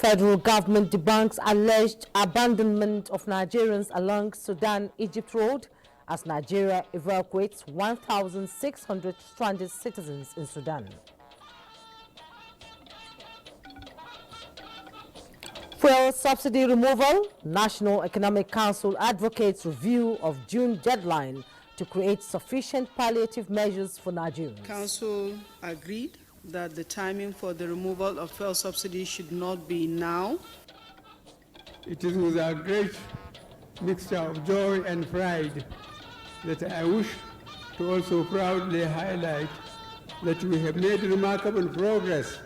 Federal government debunks alleged abandonment of Nigerians along Sudan-Egypt road as Nigeria evacuates 1,600 stranded citizens in Sudan. Fuel subsidy removal. National Economic Council advocates review of June deadline to create sufficient palliative measures for Nigerians. Council agreed that the timing for the removal of fuel subsidy should not be now. It is with a great mixture of joy and pride that I wish to also proudly highlight that we have made remarkable progress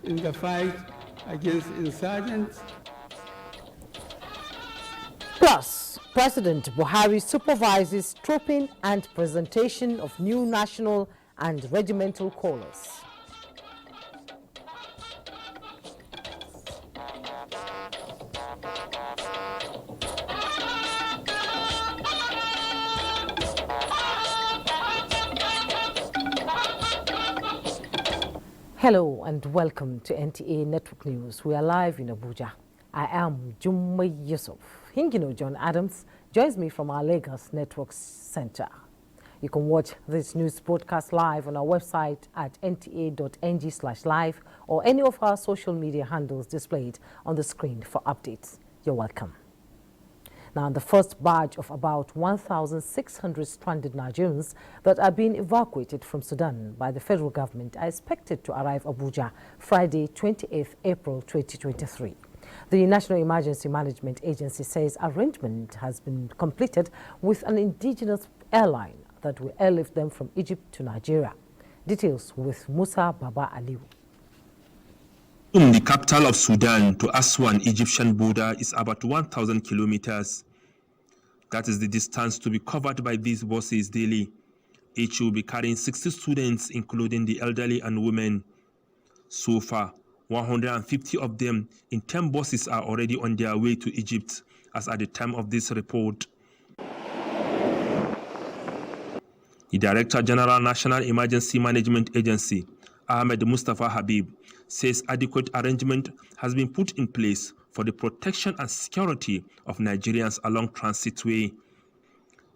in the fight against insurgents. Plus, President Buhari supervises trooping and presentation of new national and regimental colours. Hello and welcome to NTA Network News. We are live in Abuja. I am Jummai Yusuf. Hingino John Adams joins me from our Lagos Network Center. You can watch this news broadcast live on our website at nta.ng/live or any of our social media handles displayed on the screen for updates. You're welcome. Now, the first batch of about 1,600 stranded Nigerians that are being evacuated from Sudan by the federal government are expected to arrive Abuja Friday, 28th April 2023. The National Emergency Management Agency says arrangement has been completed with an indigenous airline that will airlift them from Egypt to Nigeria. Details with Musa Baba Aliu. From the capital of Sudan to Aswan Egyptian border is about 1,000 kilometers. That is the distance to be covered by these buses daily. Each will be carrying 60 students, including the elderly and women. So far, 150 of them in 10 buses are already on their way to Egypt, as at the time of this report. The Director General National Emergency Management Agency, Ahmed Mustafa Habib, says adequate arrangement has been put in place for the protection and security of Nigerians along transitway.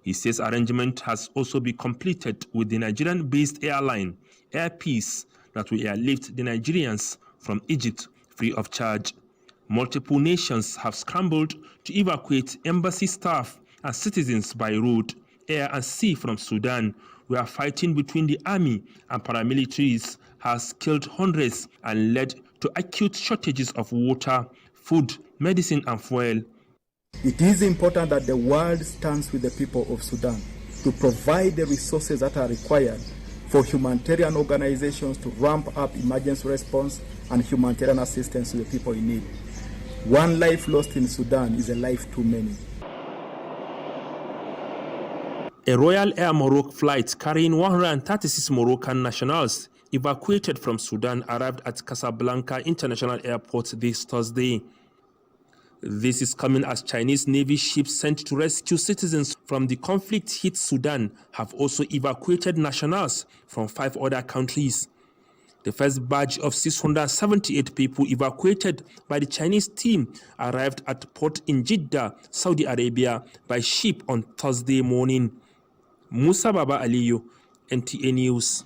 He says arrangement has also been completed with the Nigerian-based airline, Air Peace, that will airlift the Nigerians from Egypt free of charge. Multiple nations have scrambled to evacuate embassy staff and citizens by road, air and sea from Sudan, where fighting between the army and paramilitaries has killed hundreds and led to acute shortages of water, food, medicine and fuel. It is important that the world stands with the people of Sudan to provide the resources that are required for humanitarian organizations to ramp up emergency response and humanitarian assistance to the people in need. One life lost in Sudan is a life too many. A Royal Air Morocco flight carrying 136 Moroccan nationals evacuated from Sudan arrived at Casablanca International Airport this Thursday. This is coming as Chinese Navy ships sent to rescue citizens from the conflict-hit Sudan have also evacuated nationals from 5 other countries. The first batch of 678 people evacuated by the Chinese team arrived at port in Jeddah, Saudi Arabia by ship on Thursday morning. Musa Baba Aliyu, NTA News.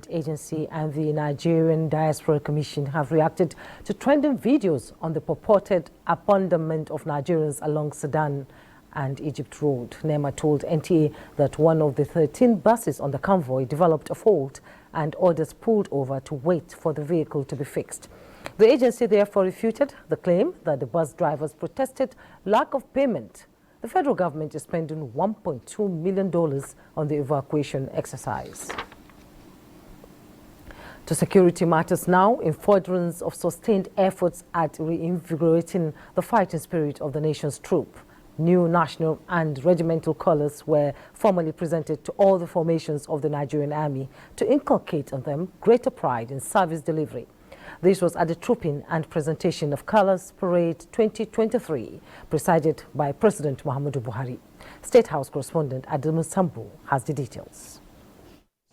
Agency and the Nigerian Diaspora Commission have reacted to trending videos on the purported abandonment of Nigerians along Sudan and Egypt Road. NEMA told NTA that one of the 13 buses on the convoy developed a fault and orders pulled over to wait for the vehicle to be fixed. The agency therefore refuted the claim that the bus drivers protested lack of payment. The federal government is spending $1.2 million on the evacuation exercise. To security matters now, in furtherance of sustained efforts at reinvigorating the fighting spirit of the nation's troop, new national and regimental colors were formally presented to all the formations of the Nigerian Army to inculcate on them greater pride in service delivery. This was at the Trooping and Presentation of Colors Parade 2023, presided by President Muhammadu Buhari. State House correspondent Adamu Sambu has the details.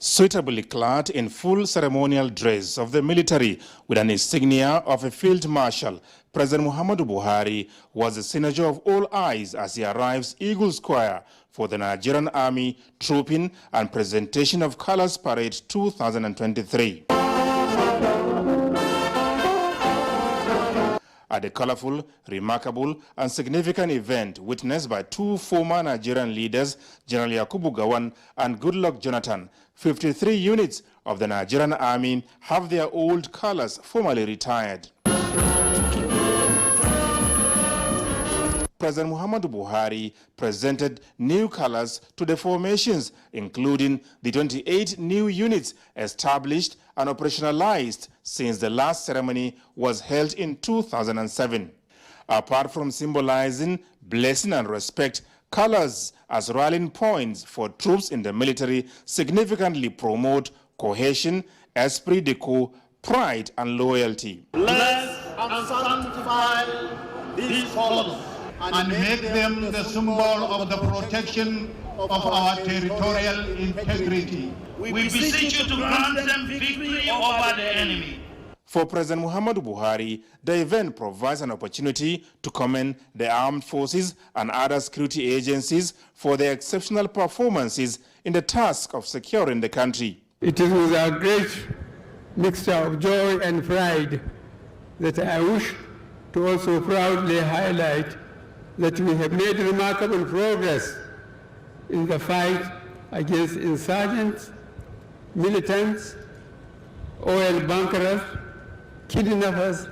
Suitably clad in full ceremonial dress of the military with an insignia of a field marshal, President Muhammadu Buhari was the cynosure of all eyes as he arrives Eagle Square for the Nigerian Army Trooping and Presentation of Colors Parade 2023. At the colorful, remarkable, and significant event witnessed by two former Nigerian leaders, General Yakubu Gowon and Goodluck Jonathan, 53 units of the Nigerian Army have their old colors formally retired. President Muhammadu Buhari presented new colors to the formations, including the 28 new units established and operationalized since the last ceremony was held in 2007. Apart from symbolizing blessing and respect, colors as rallying points for troops in the military significantly promote cohesion, esprit de corps, pride, and loyalty. Bless and sanctify these colors and make them the symbol of the protection of our territorial integrity. We beseech you to grant them victory over the enemy. For President Muhammadu Buhari, the event provides an opportunity to commend the armed forces and other security agencies for their exceptional performances in the task of securing the country. It is with a great mixture of joy and pride that I wish to also proudly highlight that we have made remarkable progress in the fight against insurgents, militants, oil bunkers, kidnappers,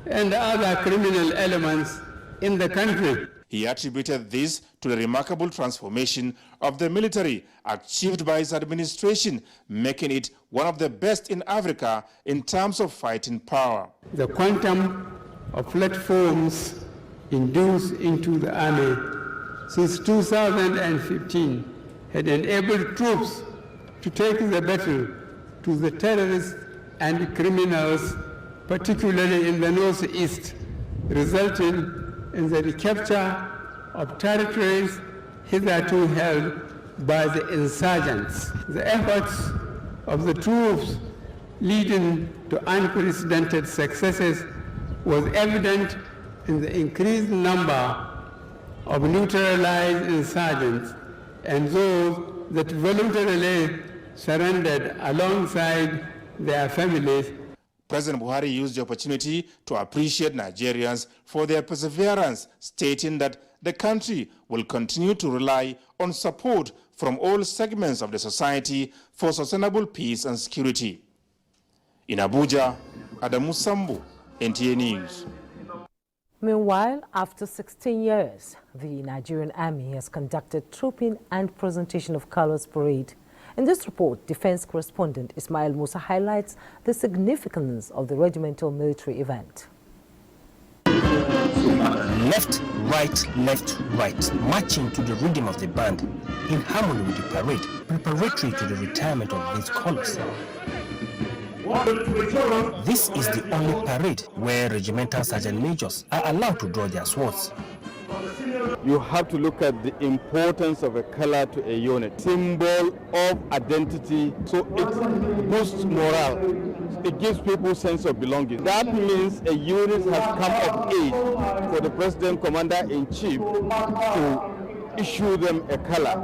and other criminal elements in the country. He attributed this to the remarkable transformation of the military achieved by his administration, making it one of the best in Africa in terms of fighting power. The quantum of platforms induced into the army since 2015 had enabled troops to take the battle to the terrorists and criminals, particularly in the northeast, resulting in the recapture of territories hitherto held by the insurgents. The efforts of the troops leading to unprecedented successes was evident in the increased number of neutralized insurgents and those that voluntarily surrendered alongside their families. President Buhari used the opportunity to appreciate Nigerians for their perseverance, stating that the country will continue to rely on support from all segments of the society for sustainable peace and security. In Abuja, Adamu Sambu, NTA News. Meanwhile, after 16 years, the Nigerian Army has conducted trooping and presentation of colors parade. In this report, Defense correspondent Ismail Musa highlights the significance of the regimental military event. Left, right, marching to the rhythm of the band, in harmony with the parade, preparatory to the retirement of these colors. This is the only parade where regimental sergeant majors are allowed to draw their swords. You have to look at the importance of a color to a unit, symbol of identity, so it boosts morale. It gives people a sense of belonging. That means a unit has come of age for the President Commander-in-Chief to issue them a color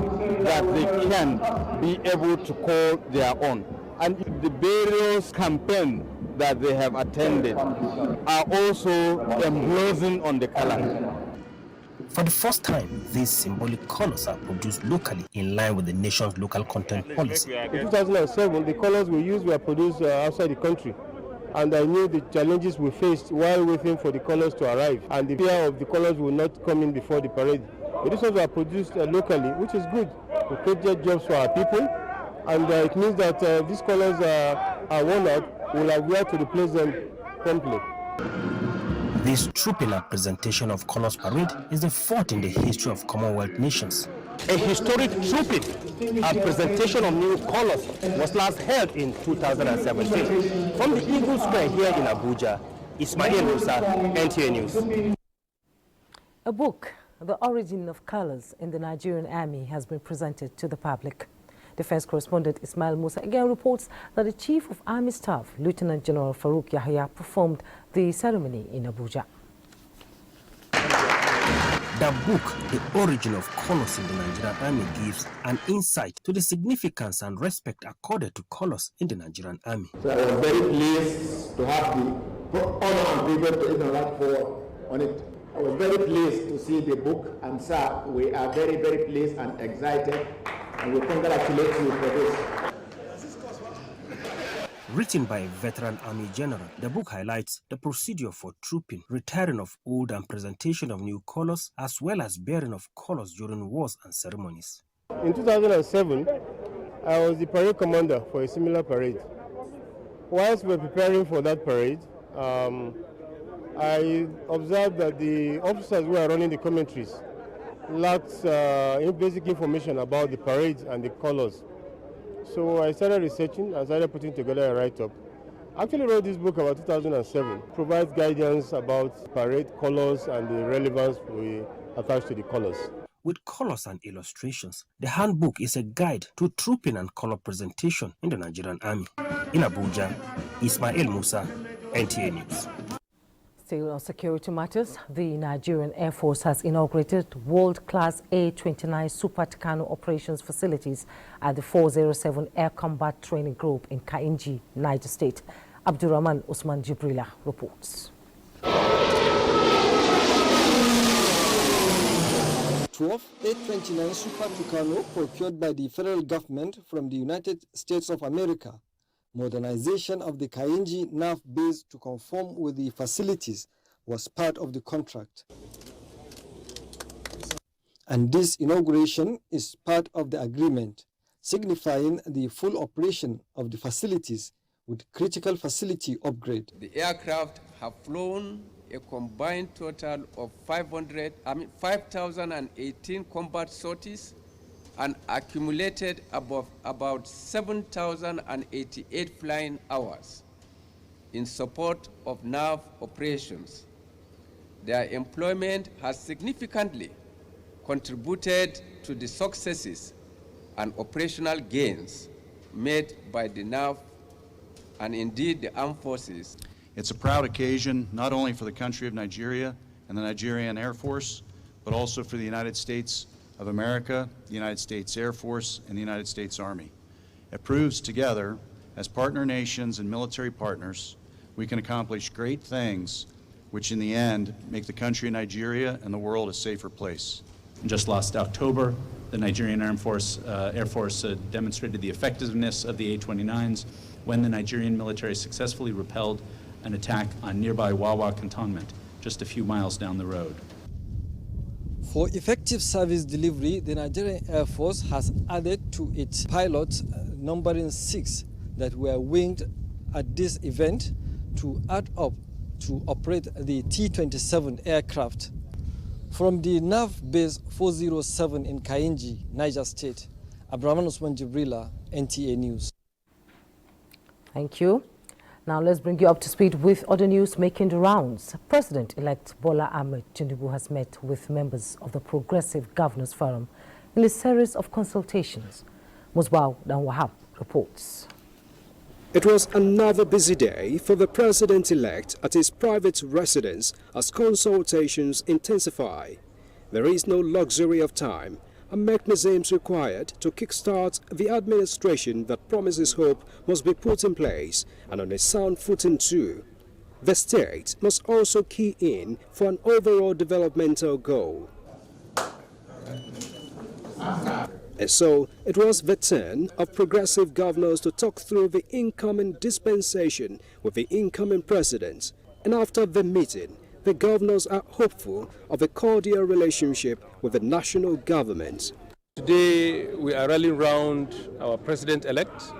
that they can be able to call their own. And the various campaigns that they have attended are also emblazoned on the color. For the first time, these symbolic colors are produced locally in line with the nation's local content policy. In 2007, the colors we used were produced outside the country. And I knew the challenges we faced while waiting for the colors to arrive. And the fear of the colors will not come in before the parade. But these ones were produced locally, which is good. We created jobs for our people. And it means that these colors are worn out. We'll have where to replace them promptly. This trooping and presentation of colors parade is the fourth in the history of Commonwealth nations. A historic trooping and presentation of new colors was last held in 2017. From the Eagle Square here in Abuja, Ismail Musa, NTA News. A book, The Origin of Colors in the Nigerian Army, has been presented to the public. Defense correspondent Ismail Musa again reports that the Chief of Army Staff, Lieutenant General Farouk Yahya, performed the ceremony in Abuja. The book, The Origin of Colors in the Nigerian Army, gives an insight to the significance and respect accorded to colors in the Nigerian Army. So I was very pleased to have the honor and privilege to write forward on it. I was very pleased to see the book, and sir, we are very, very pleased and excited, and we congratulate you for this. Written by a veteran Army general, the book highlights the procedure for trooping, retiring of old and presentation of new colors, as well as bearing of colors during wars and ceremonies. In 2007, I was the parade commander for a similar parade. Whilst we were preparing for that parade, I observed that the officers who were running the commentaries lacked basic information about the parade and the colors. So I started researching and started putting together a write-up. I actually wrote this book about 2007, provides guidance about parade colors and the relevance we attach to the colors. With colors and illustrations, the handbook is a guide to trooping and color presentation in the Nigerian Army. In Abuja, Ismail Musa, NTA News. Still on security matters, the Nigerian Air Force has inaugurated world-class A-29 Super Tucano operations facilities at the 407 Air Combat Training Group in Kainji, Niger State. Abdurrahman Usman Jibrila reports. 12 A-29 Super Tucano procured by the federal government from the United States of America. Modernization of the Kainji NAF base to conform with the facilities was part of the contract. And this inauguration is part of the agreement, signifying the full operation of the facilities with critical facility upgrade. The aircraft have flown a combined total of 5,018 combat sorties and accumulated about 7,088 flying hours in support of NAV operations. Their employment has significantly contributed to the successes and operational gains made by the NAV and indeed the armed forces. It's a proud occasion not only for the country of Nigeria and the Nigerian Air Force, but also for the United States of America, the United States Air Force, and the United States Army. It proves together, as partner nations and military partners, we can accomplish great things, which in the end make the country of Nigeria and the world a safer place. Just last October, the Nigerian Air Force demonstrated the effectiveness of the A-29s when the Nigerian military successfully repelled an attack on nearby Wawa cantonment, just a few miles down the road. For effective service delivery, the Nigerian Air Force has added to its pilots, numbering 6 that were winged at this event, to add up to operate the T-27 aircraft. From the NAV base 407 in Kainji, Niger State, Abdurrahman Usman Jibrila, NTA News. Thank you. Now let's bring you up to speed with other news making the rounds. President-elect Bola Ahmed Tinubu has met with members of the Progressive Governors Forum in a series of consultations. Musbao Dan Wahab reports. It was another busy day for the president-elect at his private residence as consultations intensify. There is no luxury of time and mechanisms required to kickstart the administration that promises hope must be put in place and on a sound footing too. The state must also key in for an overall developmental goal. And so it was the turn of progressive governors to talk through the incoming dispensation with the incoming president. And after the meeting, the governors are hopeful of a cordial relationship with the national government. Today we are rallying around our president-elect,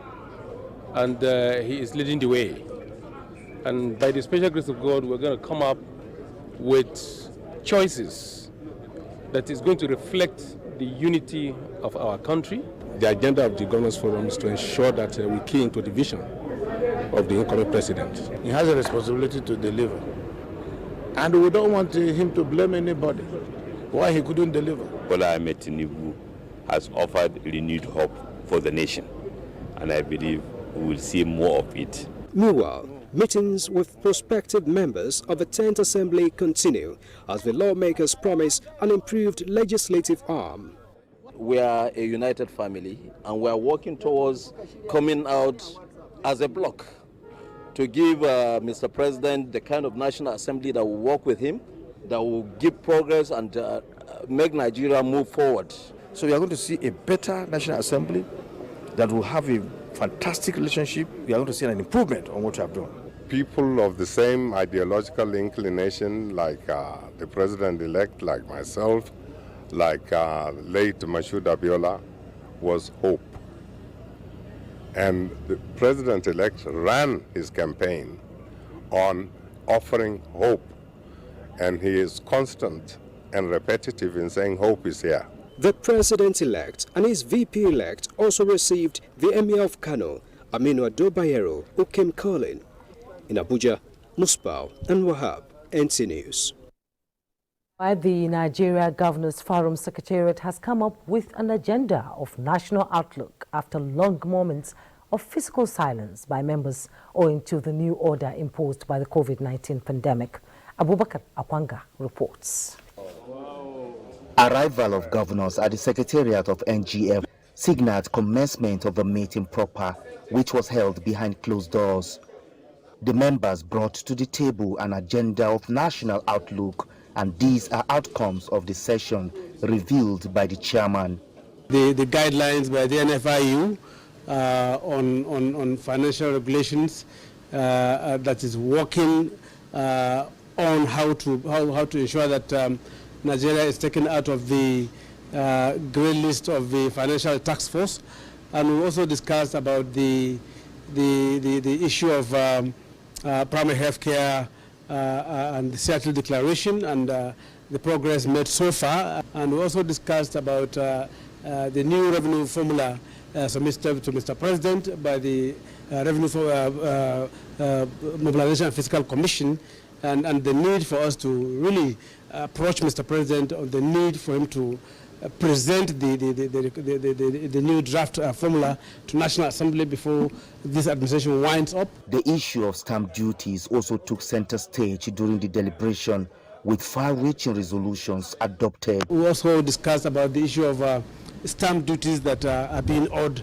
and he is leading the way. And by the special grace of God, we're going to come up with choices that is going to reflect the unity of our country. The agenda of the Governors Forum is to ensure that we key into the vision of the incoming president. He has a responsibility to deliver. And we don't want him to blame anybody why he couldn't deliver. Bola Ahmed Tinubu has offered renewed hope for the nation. And I believe we will see more of it. Meanwhile, meetings with prospective members of the 10th Assembly continue as the lawmakers promise an improved legislative arm. We are a united family and we are working towards coming out as a bloc to give Mr. President the kind of National Assembly that will work with him, that will give progress and make Nigeria move forward. So we are going to see a better National Assembly that will have a fantastic relationship. We are going to see an improvement on what we have done. People of the same ideological inclination, like the president-elect, like myself, like late Mashoud Abiola, was hope. And the president-elect ran his campaign on offering hope. And he is constant and repetitive in saying hope is here. The president-elect and his VP-elect also received the Emir of Kano, Aminu Ado Bayero, who came calling. In Abuja, Musbau and Wahab, NTA News. The Nigeria Governors Forum Secretariat has come up with an agenda of national outlook after long moments of physical silence by members owing to the new order imposed by the COVID-19 pandemic. Abubakar Akwanga reports. Arrival of governors at the Secretariat of NGF signaled commencement of the meeting proper, which was held behind closed doors. The members brought to the table an agenda of national outlook, and these are outcomes of the session revealed by the chairman. The guidelines by the NFIU on financial regulations that is working on how to ensure that Nigeria is taken out of the grey list of the financial task force, and we also discussed about the issue of primary health care and the Seattle Declaration and the progress made so far, and we also discussed about the new revenue formula submitted to Mr. President by the Revenue Mobilization and Fiscal Commission, and the need for us to really approach Mr. President on the need for him to present the new draft formula to National Assembly before this administration winds up. The issue of stamp duties also took center stage during the deliberation, with far-reaching resolutions adopted. We also discussed about the issue of stamp duties that are being owed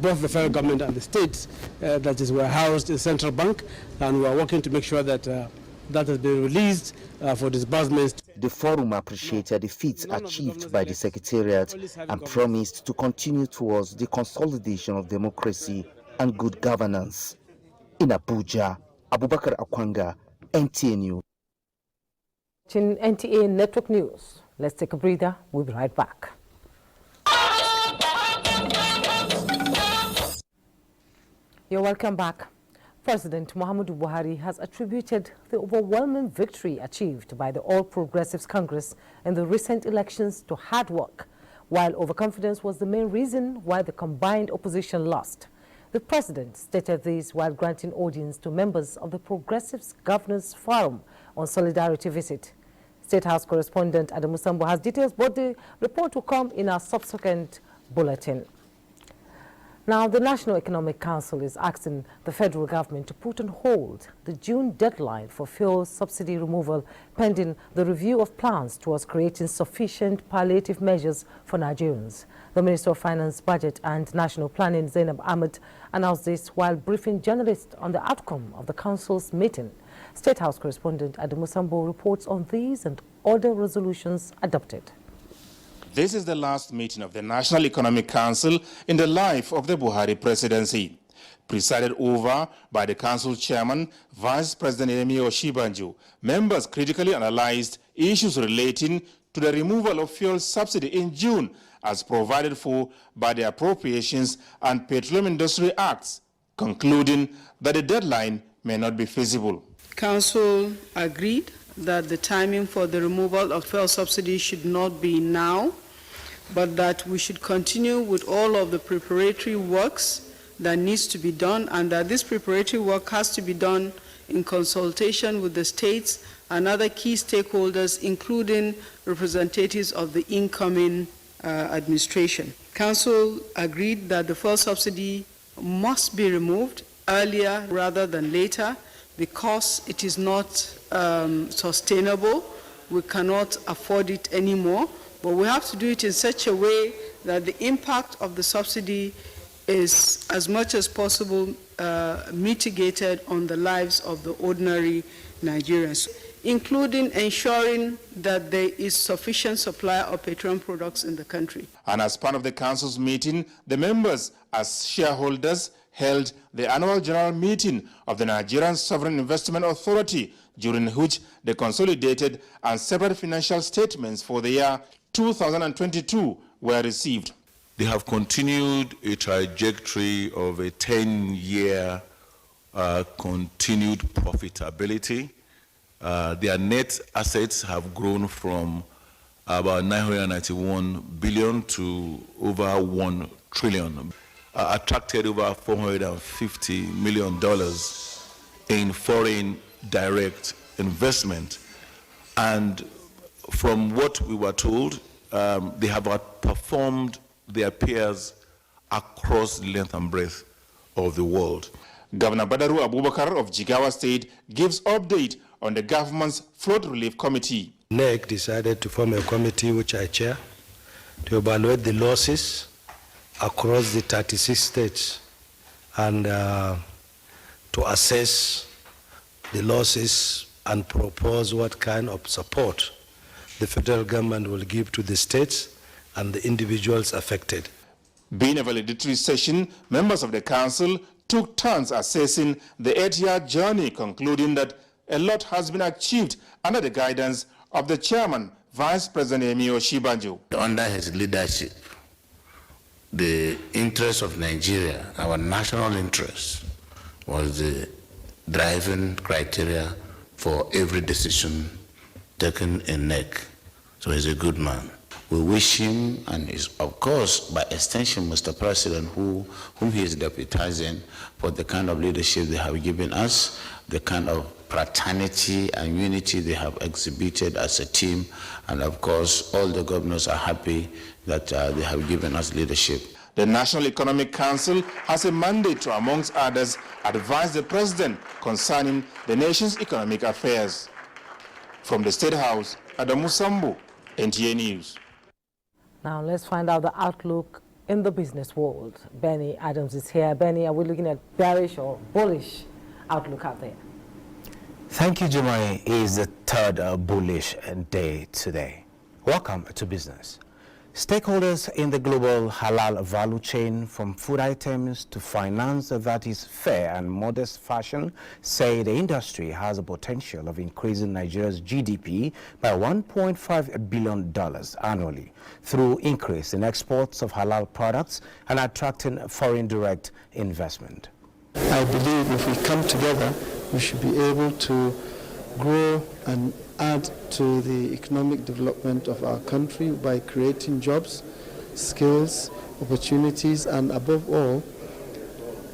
both the federal government and the states, that is, were housed in central bank, and we are working to make sure that that has been released for disbursements. The forum appreciated the feats achieved by the Secretariat and promised to continue towards the consolidation of democracy and good governance. In Abuja, Abubakar Akwanga, NTA News. In NTA Network News, let's take a breather. We'll be right back. You're welcome back. President Muhammadu Buhari has attributed the overwhelming victory achieved by the All Progressives Congress in the recent elections to hard work, while overconfidence was the main reason why the combined opposition lost. The president stated this while granting audience to members of the Progressives Governors Forum on Solidarity visit. State House correspondent Adamu Sambo has details, but the report will come in our subsequent bulletin. Now, the National Economic Council is asking the federal government to put on hold the June deadline for fuel subsidy removal pending the review of plans towards creating sufficient palliative measures for Nigerians. The Minister of Finance, Budget and National Planning, Zainab Ahmed, announced this while briefing journalists on the outcome of the council's meeting. State House correspondent Adamu Sambo reports on these and other resolutions adopted. This is the last meeting of the National Economic Council in the life of the Buhari presidency. Presided over by the council chairman, Vice President Yemi Oshibanjo, members critically analyzed issues relating to the removal of fuel subsidy in June as provided for by the Appropriations and Petroleum Industry Acts, concluding that the deadline may not be feasible. Council agreed that the timing for the removal of fuel subsidy should not be now, but that we should continue with all of the preparatory works that needs to be done, and that this preparatory work has to be done in consultation with the states and other key stakeholders, including representatives of the incoming administration. Council agreed that the fuel subsidy must be removed earlier rather than later because it is not sustainable. We cannot afford it anymore, but we have to do it in such a way that the impact of the subsidy is as much as possible mitigated on the lives of the ordinary Nigerians, including ensuring that there is sufficient supply of petroleum products in the country. And as part of the council's meeting, the members, as shareholders, held the annual general meeting of the Nigerian Sovereign Investment Authority, during which the consolidated and separate financial statements for the year 2022 were received. They have continued a trajectory of a 10-year continued profitability. Their net assets have grown from about 991 billion to over 1 trillion, attracted over $450 million in foreign direct investment. And from what we were told, they have outperformed their peers across the length and breadth of the world. Governor Badaru Abubakar of Jigawa State gives update on the government's flood relief committee. NEC decided to form a committee, which I chair, to evaluate the losses across the 36 states and to assess the losses and propose what kind of support the federal government will give to the states and the individuals affected. Being a valedictory session, members of the council took turns assessing the 8-year journey, concluding that a lot has been achieved under the guidance of the chairman, Vice President Emio Shibanjo. Under his leadership, the interest of Nigeria, our national interest, was the driving criteria for every decision taken in NEC. So he's a good man. We wish him, and of course, by extension, Mr. President, whom he is deputizing, for the kind of leadership they have given us, the kind of fraternity and unity they have exhibited as a team, and of course, all the governors are happy that they have given us leadership. The National Economic Council has a mandate to, amongst others, advise the President concerning the nation's economic affairs. From the State House, Adamu Sambu, NTA News. Now let's find out the outlook in the business world. Benny Adams is here. Benny, are we looking at bearish or bullish outlook out there? Thank you, Jumai. It is the third bullish day today. Welcome to business. Stakeholders in the global halal value chain, from food items to finance that is fair and modest fashion, say the industry has a potential of increasing Nigeria's GDP by $1.5 billion annually through increase in exports of halal products and attracting foreign direct investment. I believe if we come together, we should be able to grow and add to the economic development of our country by creating jobs, skills, opportunities, and above all,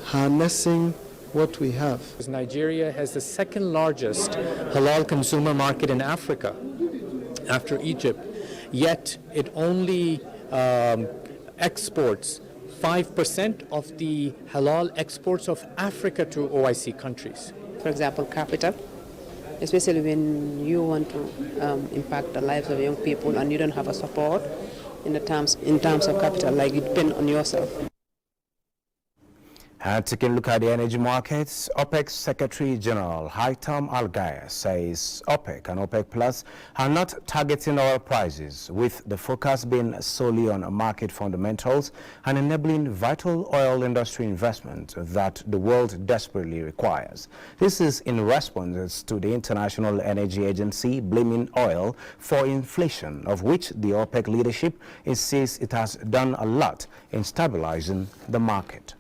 harnessing what we have. Nigeria has the second largest halal consumer market in Africa after Egypt, yet it only exports 5% of the halal exports of Africa to OIC countries. For example, capital, especially when you want to impact the lives of young people and you don't have a support in terms of capital, like you depend on yourself. And taking a look at the energy markets, OPEC Secretary General Haitham Al-Ghaya says OPEC and OPEC Plus are not targeting oil prices, with the focus being solely on market fundamentals and enabling vital oil industry investment that the world desperately requires. This is in response to the International Energy Agency blaming oil for inflation, of which the OPEC leadership insists it has done a lot in stabilizing the market.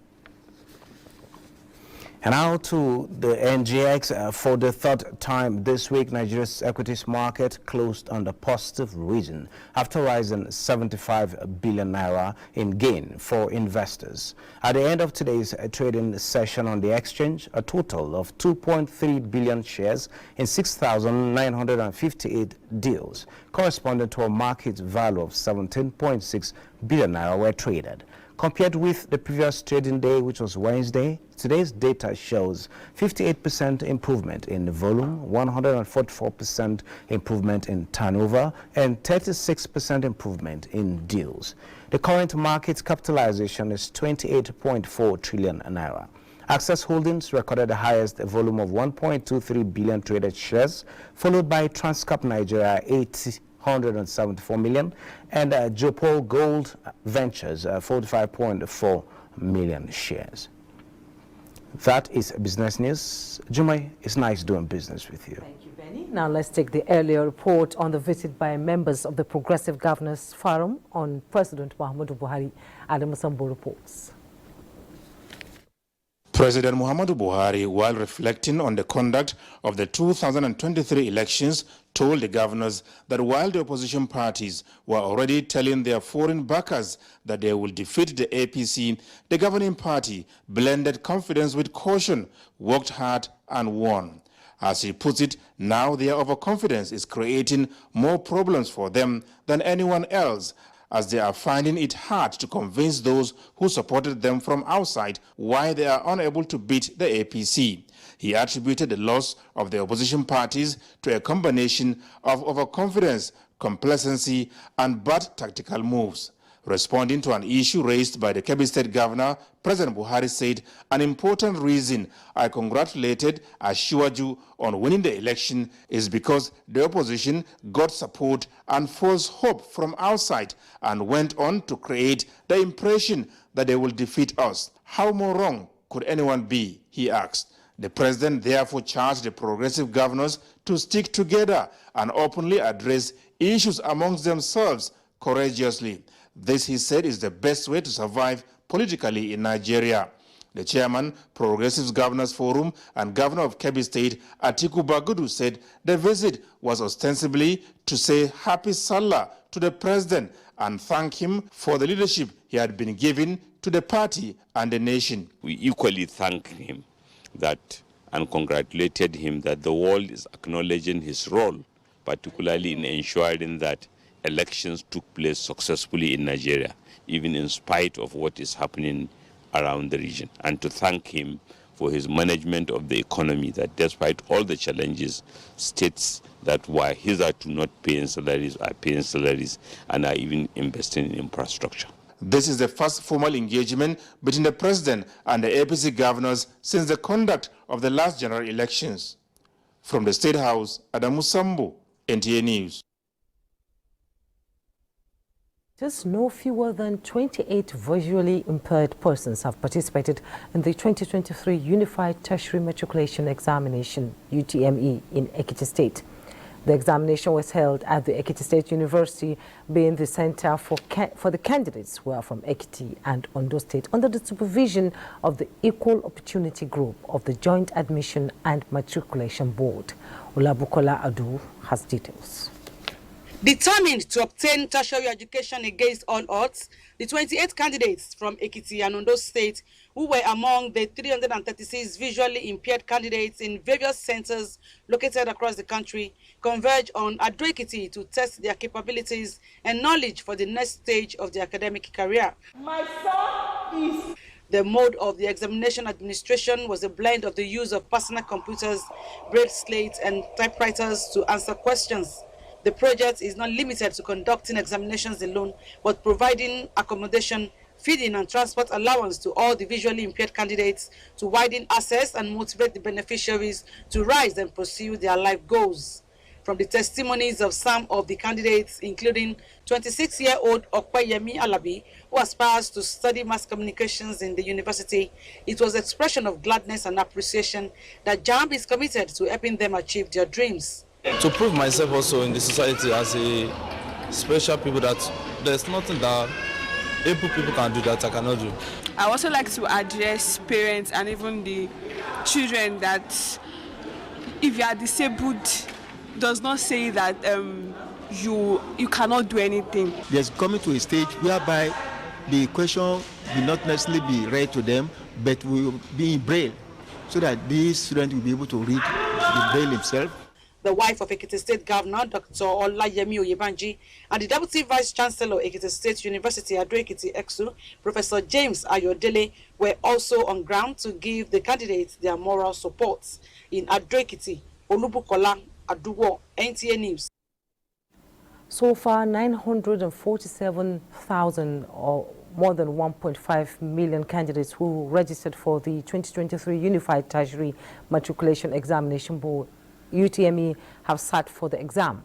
And now to the NGX. For the third time this week, Nigeria's equities market closed on the positive reason after rising 75 billion naira in gain for investors. At the end of today's trading session on the exchange, a total of 2.3 billion shares in 6,958 deals, corresponding to a market value of 17.6 billion naira, were traded. Compared with the previous trading day, which was Wednesday, today's data shows 58% improvement in volume, 144% improvement in turnover, and 36% improvement in deals. The current market capitalization is 28.4 trillion naira. Access Holdings recorded the highest volume of 1.23 billion traded shares, followed by Transcorp Nigeria 174 million, and Jopol Gold Ventures 45.4 million shares. That is business news. Jumai, it's nice doing business with you. Thank you, Benny. Now let's take the earlier report on the visit by members of the Progressive Governors Forum on President Muhammadu Buhari. Adam Sambo reports. President Muhammadu Buhari, while reflecting on the conduct of the 2023 elections, told the governors that while the opposition parties were already telling their foreign backers that they will defeat the APC, the governing party blended confidence with caution, worked hard and won. As he puts it, now their overconfidence is creating more problems for them than anyone else, as they are finding it hard to convince those who supported them from outside why they are unable to beat the APC. He attributed the loss of the opposition parties to a combination of overconfidence, complacency, and bad tactical moves. Responding to an issue raised by the Kebbi State Governor, President Buhari said, "An important reason I congratulated Asiwaju on winning the election is because the opposition got support and false hope from outside and went on to create the impression that they will defeat us. How more wrong could anyone be?" he asked. The president therefore charged the progressive governors to stick together and openly address issues amongst themselves courageously. This, he said, is the best way to survive politically in Nigeria. The chairman, Progressive Governors Forum, and Governor of Kebbi State, Atiku Bagudu, said the visit was ostensibly to say Happy Salah to the president and thank him for the leadership he had been giving to the party and the nation. We equally thanked him and congratulated him that the world is acknowledging his role, particularly in ensuring that elections took place successfully in Nigeria, even in spite of what is happening around the region, and to thank him for his management of the economy, that despite all the challenges, states that were hitherto not paying salaries are paying salaries and are even investing in infrastructure. This is the first formal engagement between the president and the APC governors since the conduct of the last general elections. From the State House, Adamu Sambo, NTA News. Just no fewer than 28 visually impaired persons have participated in the 2023 Unified Tertiary Matriculation Examination, UTME, in Ekiti State. The examination was held at the Ekiti State University, being the center for the candidates who are from Ekiti and Ondo State, under the supervision of the Equal Opportunity Group of the Joint Admission and Matriculation Board. Olabukola Adu has details. Determined to obtain tertiary education against all odds, the 28 candidates from Ekiti and Ondo State, who were among the 336 visually impaired candidates in various centers located across the country, converge on Ado Ekiti to test their capabilities and knowledge for the next stage of their academic career. My son is... The mode of the examination administration was a blend of the use of personal computers, braille slates, and typewriters to answer questions. The project is not limited to conducting examinations alone, but providing accommodation, feeding and transport allowance to all the visually impaired candidates to widen access and motivate the beneficiaries to rise and pursue their life goals. From the testimonies of some of the candidates, including 26-year-old Okwayemi Alabi, who aspires to study mass communications in the university, it was an expression of gladness and appreciation that JAMB is committed to helping them achieve their dreams. To prove myself also in the society as a special people, that there's nothing that able people can do that I cannot do. I also like to address parents and even the children that if you are disabled, does not say that you cannot do anything. There's coming to a stage whereby the question will not necessarily be read to them, but will be in braille, so that these students will be able to read the braille himself. The wife of Ekiti State Governor, Dr. Olayemi Oyebanji, and the Deputy Vice Chancellor, Ekiti State University, Ado-Ekiti EXU, Professor James Ayodele, were also on ground to give the candidates their moral support. In Ado-Ekiti, Olubukola Aduwo, NTA News. So far, 947,000 or more than 1.5 million candidates who registered for the 2023 Unified Tertiary Matriculation Examination Board, UTME, have sat for the exam.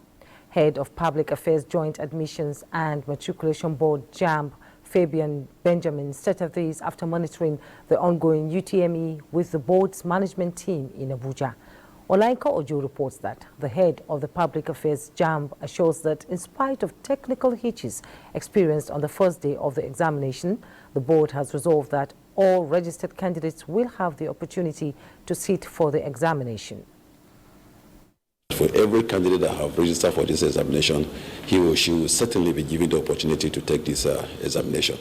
Head of Public Affairs Joint Admissions and Matriculation Board, JAMB, Fabian Benjamin, stated this after monitoring the ongoing UTME with the board's management team in Abuja. Olainka Ojo reports that the head of the Public Affairs JAMB assures that in spite of technical hitches experienced on the first day of the examination, the board has resolved that all registered candidates will have the opportunity to sit for the examination. For every candidate that have registered for this examination, he or she will certainly be given the opportunity to take this examination.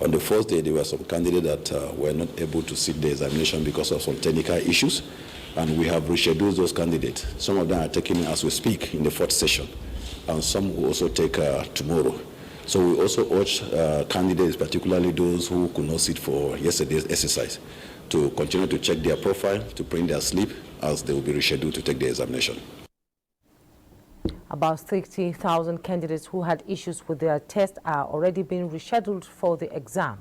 On the first day, there were some candidates that were not able to sit the examination because of some technical issues, and we have rescheduled those candidates. Some of them are taking as we speak in the fourth session, and some will also take tomorrow. So we also urge candidates, particularly those who could not sit for yesterday's exercise, to continue to check their profile, to print their slip, as they will be rescheduled to take the examination. About 60,000 candidates who had issues with their test are already being rescheduled for the exam.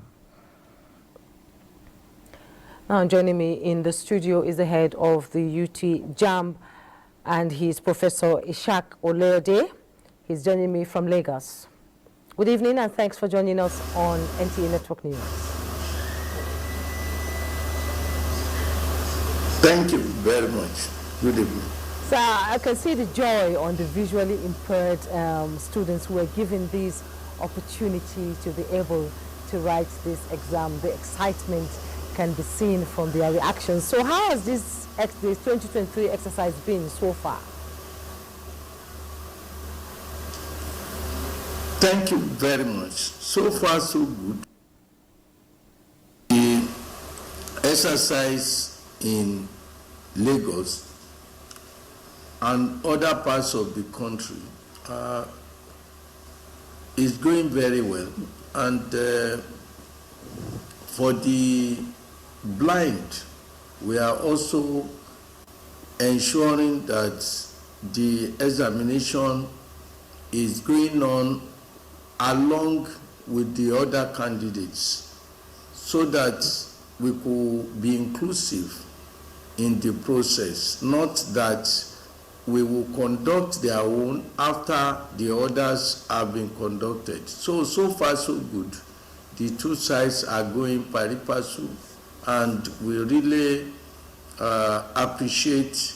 Now joining me in the studio is the head of the UT JAMB, and he's Professor Ishak Olede. He's joining me from Lagos. Good evening and thanks for joining us on NTA Network News. Thank you very much. Good evening. So I can see the joy on the visually impaired students who are given this opportunity to be able to write this exam. The excitement can be seen from their reactions. So how has this 2023 exercise been so far? Thank you very much. So far, so good. The exercise in Lagos and other parts of the country is going very well. And for the blind, we are also ensuring that the examination is going on along with the other candidates so that we could be inclusive in the process, not that we will conduct their own after the others have been conducted. So far so good. The two sides are going pari passu, and we really appreciate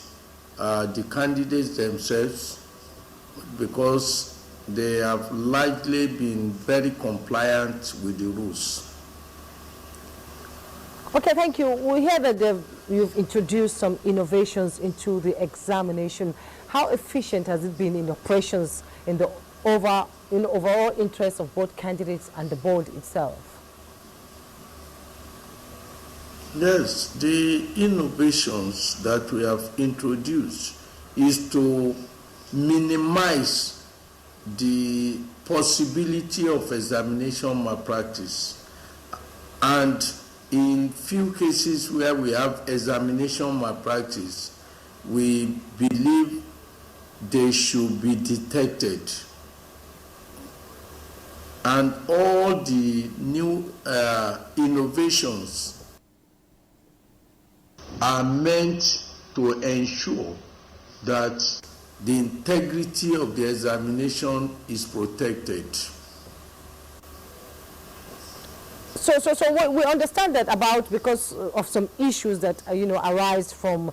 the candidates themselves because they have largely been very compliant with the rules. Okay, thank you. We hear that you've introduced some innovations into the examination. How efficient has it been in operations in the overall interest of both candidates and the board itself? Yes, the innovations that we have introduced is to minimize the possibility of examination malpractice, and in few cases where we have examination malpractice, we believe they should be detected. And all the new innovations are meant to ensure that the integrity of the examination is protected. So we understand that because of some issues that arise from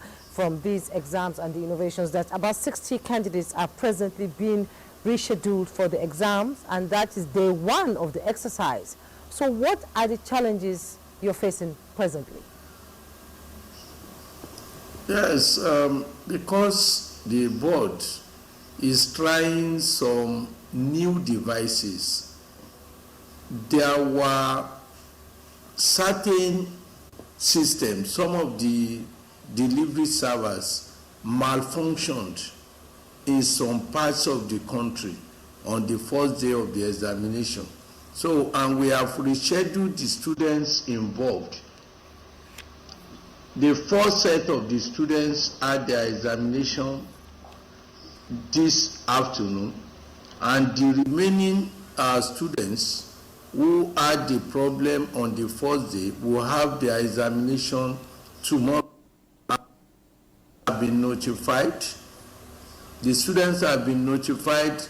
these exams and the innovations, that about 60 candidates are presently being rescheduled for the exams, and that is day one of the exercise. So what are the challenges you're facing presently? Yes, because the board is trying some new devices. There were certain systems, some of the delivery servers malfunctioned in some parts of the country on the first day of the examination. So, and we have rescheduled the students involved. The first set of the students had their examination this afternoon, and the remaining students who had the problem on the first day will have their examination tomorrow. Have been notified. The students have been notified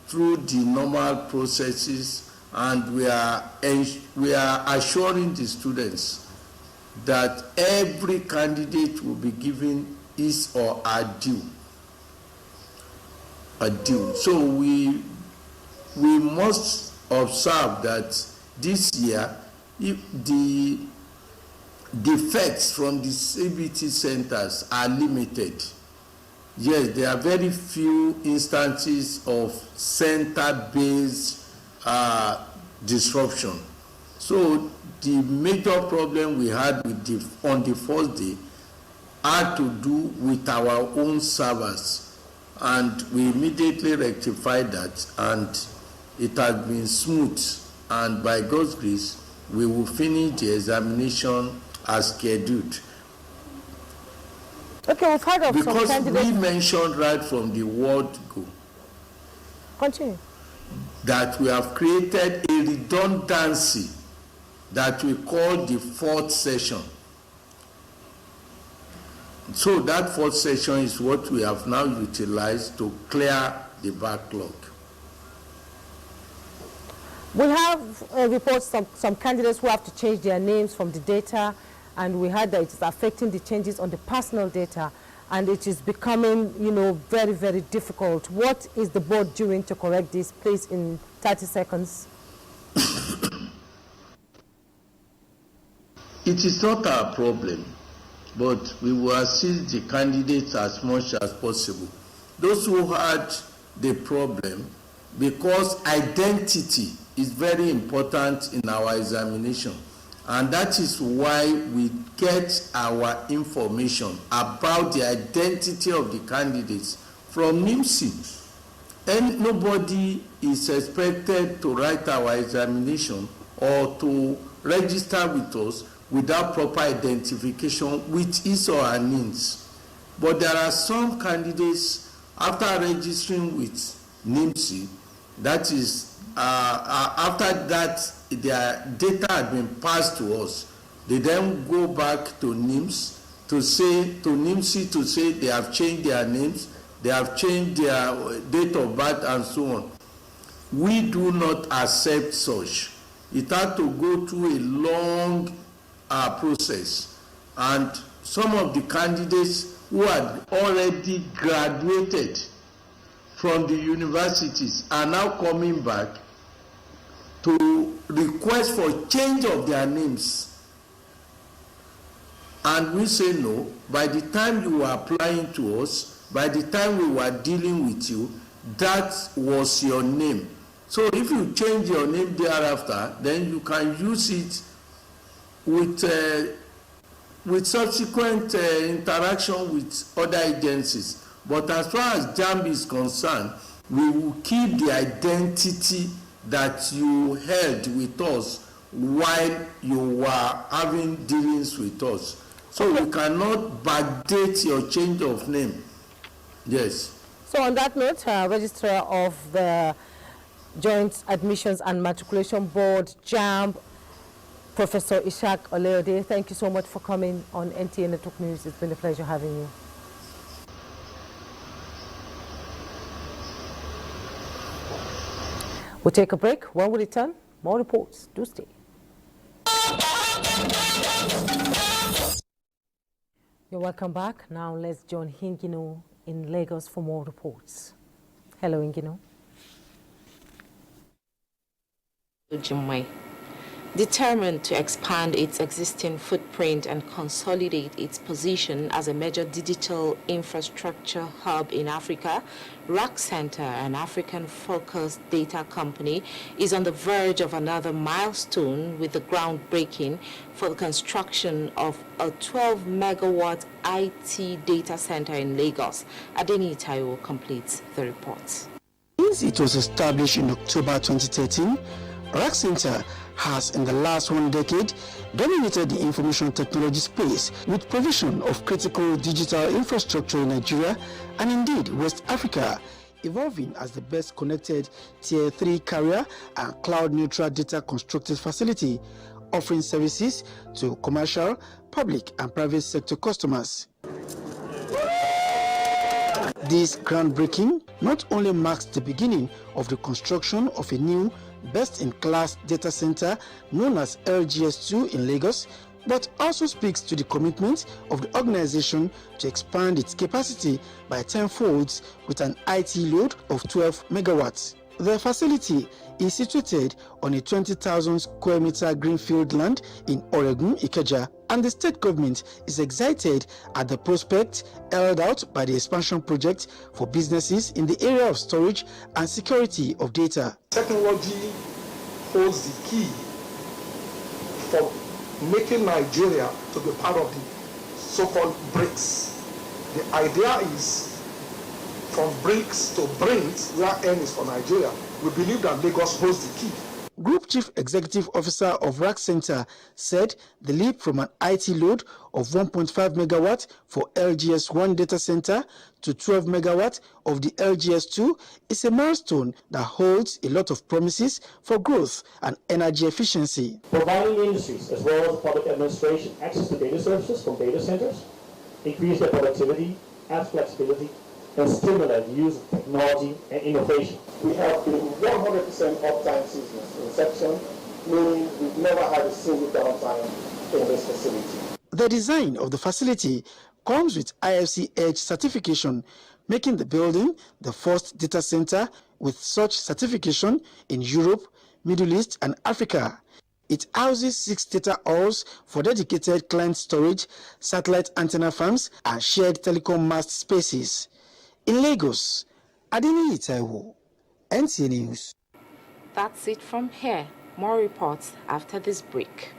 through the normal processes, and we are assuring the students that every candidate will be given his or her due. So we must observe that this year, if the defects from the CBT centers are limited. Yes, there are very few instances of center-based disruption. So the major problem we had with on the first day had to do with our own servers, and we immediately rectified that, and it has been smooth, and by God's grace we will finish the examination as scheduled. Okay, we've heard of because some candidates. We mentioned right from the word go. Continue. That we have created a redundancy that we call the fourth session. So that fourth session is what we have now utilized to clear the backlog. We have reports from some candidates who have to change their names from the data, and we heard that it is affecting the changes on the personal data, and it is becoming, very, very difficult. What is the board doing to correct this? Please, in 30 seconds. It is not our problem, but we will assist the candidates as much as possible. Those who had the problem, because identity is very important in our examination, and that is why we get our information about the identity of the candidates from NIMSI. And nobody is expected to write our examination or to register with us without proper identification with his or her names. But there are some candidates, after registering with NIMSI, that is, after that, their data had been passed to us. They then go back to NIMS to NIMSI to say they have changed their names, they have changed their date of birth, and so on. We do not accept such. It had to go through a long process, and some of the candidates who had already graduated from the universities are now coming back to request for change of their names. And we say no. By the time you were applying to us, by the time we were dealing with you, that was your name. So if you change your name thereafter, then you can use it with subsequent interaction with other agencies. But as far as JAMB is concerned, we will keep the identity that you held with us while you were having dealings with us. So we cannot backdate your change of name. Yes. So on that note, Registrar of the Joint Admissions and Matriculation Board, JAMB, Professor Ishaq Oleode, thank you so much for coming on NTA Network News. It's been a pleasure having you. We'll take a break. When we return, more reports. Do stay. You're welcome back. Now let's join Hingino in Lagos for more reports. Hello, Hingino. Determined to expand its existing footprint and consolidate its position as a major digital infrastructure hub in Africa, RAC Center, an African-focused data company, is on the verge of another milestone with the groundbreaking for the construction of a 12-megawatt IT data center in Lagos. Adeni Taiwo completes the report. Since it was established in October 2013, RAC Center has in the last 1 decade dominated the information technology space with provision of critical digital infrastructure in Nigeria and indeed West Africa, evolving as the best connected Tier 3 carrier and cloud-neutral data constructed facility, offering services to commercial, public and private sector customers. This groundbreaking not only marks the beginning of the construction of a new best-in-class data center known as LGS2 in Lagos, but also speaks to the commitment of the organization to expand its capacity by 10-folds with an IT load of 12 megawatts. The facility is situated on a 20,000 square meter greenfield land in Oregun, Ikeja, and the state government is excited at the prospect held out by the expansion project for businesses in the area of storage and security of data. Technology holds the key for making Nigeria to be part of the so-called BRICS. The idea is from BRICS to BRICS, where N is for Nigeria. We believe that Lagos holds the key. Group Chief Executive Officer of RAC Center said the leap from an IT load of 1.5 megawatt for LGS1 data center to 12 megawatt of the LGS2 is a milestone that holds a lot of promises for growth and energy efficiency. Providing industries as well as public administration access to data services from data centers, increase their productivity, add flexibility, and stimulate the use of technology and innovation. We have been 100% uptime since inception, meaning we've never had a single downtime in this facility. The design of the facility comes with IFC Edge certification, making the building the first data center with such certification in Europe, Middle East, and Africa. It houses 6 data halls for dedicated client storage, satellite antenna farms, and shared telecom mast spaces. In Lagos, Adeni Taiwo, NTA News. That's it from here. More reports after this break.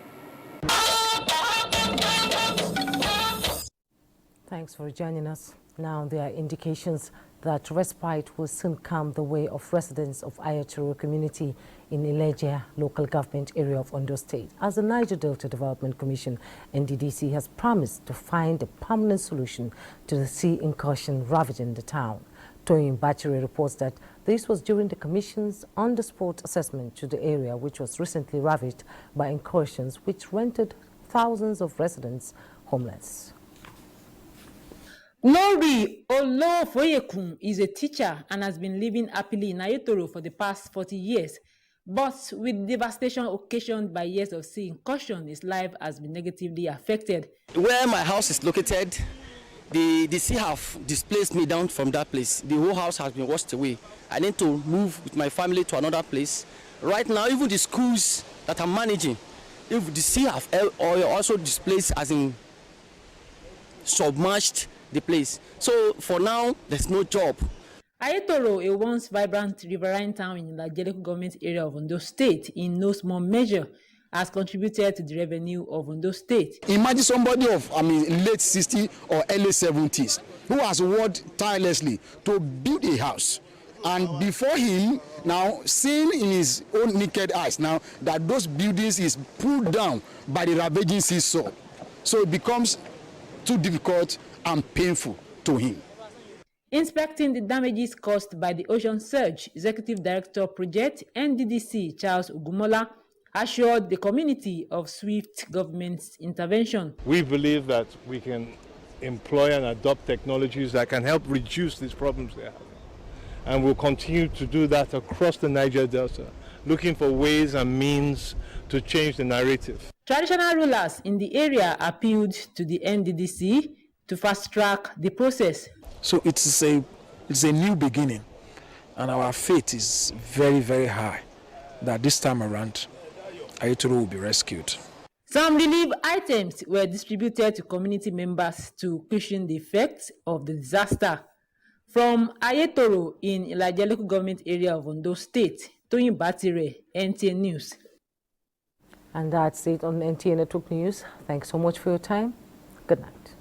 Thanks for joining us. Now there are indications that respite will soon come the way of residents of Ayatoro community in Ileje local government area of Ondo State, as the Niger Delta Development Commission, NDDC, has promised to find a permanent solution to the sea incursion ravaging the town. Toyin Bachire reports that this was during the Commission's on-the-spot assessment to the area, which was recently ravaged by incursions which rendered thousands of residents homeless. Lori Olofoyekun is a teacher and has been living happily in Ayatoro for the past 40 years. But with devastation occasioned by years of sea incursion, his life has been negatively affected. Where my house is located, the sea have displaced me down from that place. The whole house has been washed away. I need to move with my family to another place. Right now, even the schools that I'm managing, if the sea have also displaced, as in submerged the place. So for now, there's no job. Ayatoro, a once vibrant riverine town in the Nigerian government area of Ondo State, in no small measure, has contributed to the revenue of Ondo State. Imagine somebody of, late 60s or early 70s who has worked tirelessly to build a house. And before him, now seeing in his own naked eyes now that those buildings is pulled down by the ravaging seesaw. So it becomes too difficult and painful to him. Inspecting the damages caused by the ocean surge, Executive Director Project NDDC Charles Ugumola assured the community of swift government intervention. We believe that we can employ and adopt technologies that can help reduce these problems they have. And we'll continue to do that across the Niger Delta, looking for ways and means to change the narrative. Traditional rulers in the area appealed to the NDDC to fast-track the process. So it's a new beginning, and our faith is very, very high that this time around Ayetoro will be rescued. Some relief items were distributed to community members to cushion the effects of the disaster. From Ayetoro in Ilaje local government area of Ondo State, Toyin Batire, NTA News. And that's it on NTA Network News. Thanks so much for your time. Good night.